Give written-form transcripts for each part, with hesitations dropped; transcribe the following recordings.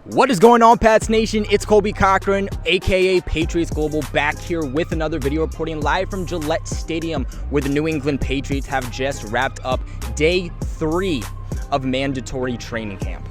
What is going on, Pats Nation? It's Colby Cochran, aka Patriots Global, back here with another video reporting live from Gillette Stadium, where the New England Patriots have just wrapped up day 3 of mandatory training camp.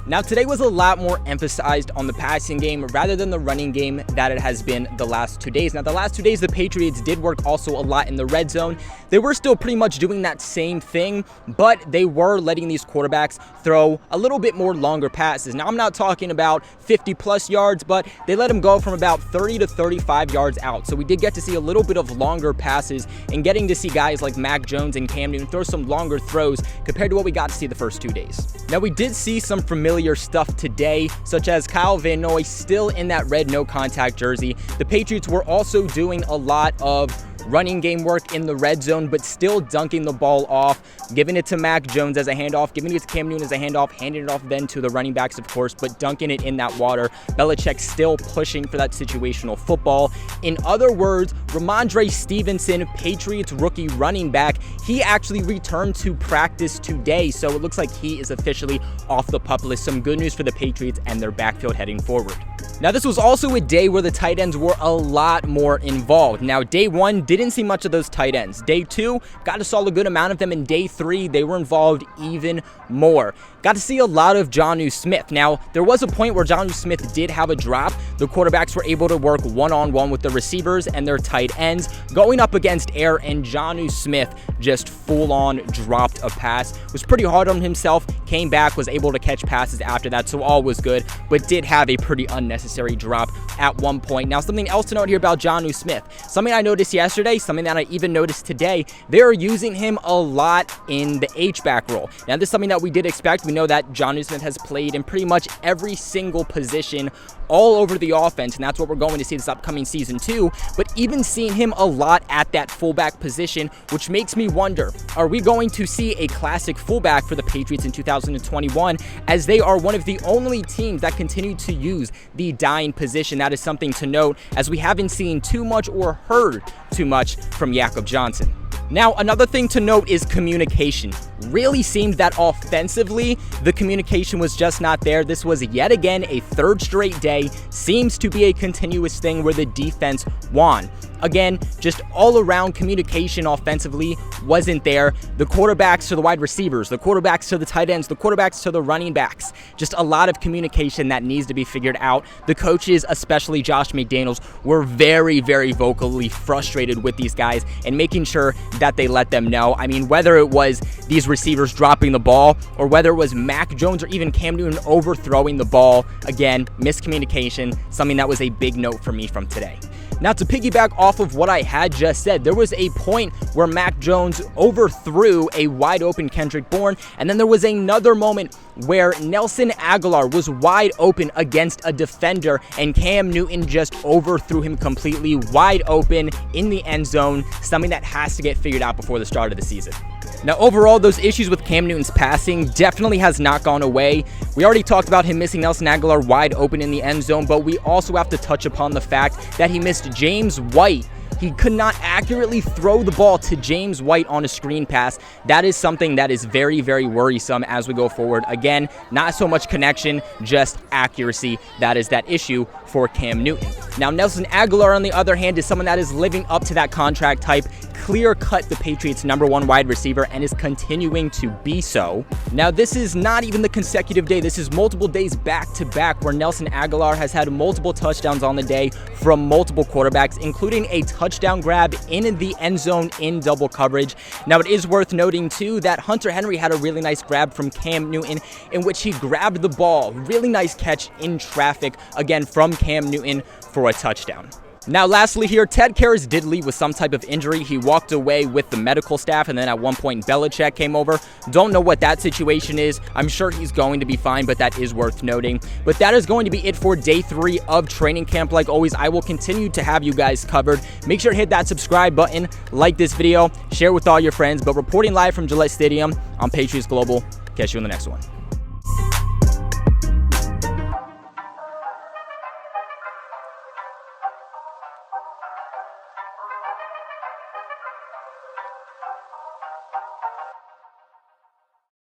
Now, today was a lot more emphasized on the passing game rather than the running game that it has been the last 2 days. Now, the last 2 days, the Patriots did work also a lot in the red zone. They were still pretty much doing that same thing, but they were letting these quarterbacks throw a little bit more longer passes. Now, I'm not talking about 50-plus yards, but they let them go from about 30 to 35 yards out. So we did get to see a little bit of longer passes and getting to see guys like Mac Jones and Cam Newton throw some longer throws compared to what we got to see the first 2 days. Now, we did see some familiar stuff today, such as Kyle Van Noy still in that red no-contact jersey. The Patriots were also doing a lot of running game work in the red zone, but still dunking the ball off, giving it to Mac Jones as a handoff, giving it to Cam Newton as a handoff, handing it off then to the running backs, of course, but dunking it in that water. Belichick still pushing for that situational football. In other words, Ramondre Stevenson, Patriots rookie running back, he actually returned to practice today, so it looks like he is officially off the PUP list. Some good news for the Patriots and their backfield heading forward. Now, this was also a day where the tight ends were a lot more involved. Now, day 1 didn't see much of those tight ends. Day 2 got to saw a good amount of them. In day 3, they were involved even more. Got to see a lot of Jonnu Smith. Now, there was a point where Jonnu Smith did have a drop. The quarterbacks were able to work one-on-one with the receivers and their tight ends, going up against air, and Jonnu Smith just full-on dropped a pass. Was pretty hard on himself, came back, was able to catch passes after that, so all was good, but did have a pretty unnecessary drop at one point. Now, something else to note here about Jonnu Smith, something I noticed yesterday, something that I even noticed today, they're using him a lot in the H-back role. Now, this is something that we did expect. We know that Jonnu Smith has played in pretty much every single position all over the offense, and that's what we're going to see this upcoming season too, but even seeing him a lot at that fullback position, which makes me wonder, are we going to see a classic fullback for the Patriots in 2021, as they are one of the only teams that continue to use the dime position? That is something to note, as we haven't seen too much or heard too much from Jakob Johnson. Now, another thing to note is communication. Really seemed that offensively, the communication was just not there. This was yet again a third straight day. Seems to be a continuous thing where the defense won. Again, just all-around communication offensively wasn't there. The quarterbacks to the wide receivers, the quarterbacks to the tight ends, the quarterbacks to the running backs. Just a lot of communication that needs to be figured out. The coaches, especially Josh McDaniels, were very, very vocally frustrated with these guys and making sure that they let them know. I mean, whether it was these receivers dropping the ball or whether it was Mac Jones or even Cam Newton overthrowing the ball, again, miscommunication, something that was a big note for me from today. Now, to piggyback off of what I had just said, there was a point where Mac Jones overthrew a wide open Kendrick Bourne, and then there was another moment where Nelson Aguilar was wide open against a defender, and Cam Newton just overthrew him completely wide open in the end zone, something that has to get figured out before the start of the season. Now, overall, those issues with Cam Newton's passing definitely has not gone away. We already talked about him missing Nelson Aguilar wide open in the end zone, but we also have to touch upon the fact that he missed James White. He could not accurately throw the ball to James White on a screen pass. That is something that is very, very worrisome as we go forward. Again, not so much connection, just accuracy. That is that issue for Cam Newton. Now, Nelson Aguilar, on the other hand, is someone that is living up to that contract type. Clear-cut the Patriots' #1 wide receiver and is continuing to be so. Now, this is not even the consecutive day. This is multiple days back-to-back where Nelson Aguilar has had multiple touchdowns on the day from multiple quarterbacks, including a touchdown grab in the end zone in double coverage. Now, it is worth noting, too, that Hunter Henry had a really nice grab from Cam Newton in which he grabbed the ball. Really nice catch in traffic, again, from Cam Newton for a touchdown. Now, lastly here, Ted Karras did leave with some type of injury. He walked away with the medical staff, and then at one point, Belichick came over. Don't know what that situation is. I'm sure he's going to be fine, but that is worth noting. But that is going to be it for day 3 of training camp. Like always, I will continue to have you guys covered. Make sure to hit that subscribe button, like this video, share with all your friends. But reporting live from Gillette Stadium, I'm Patriots Global. Catch you in the next one.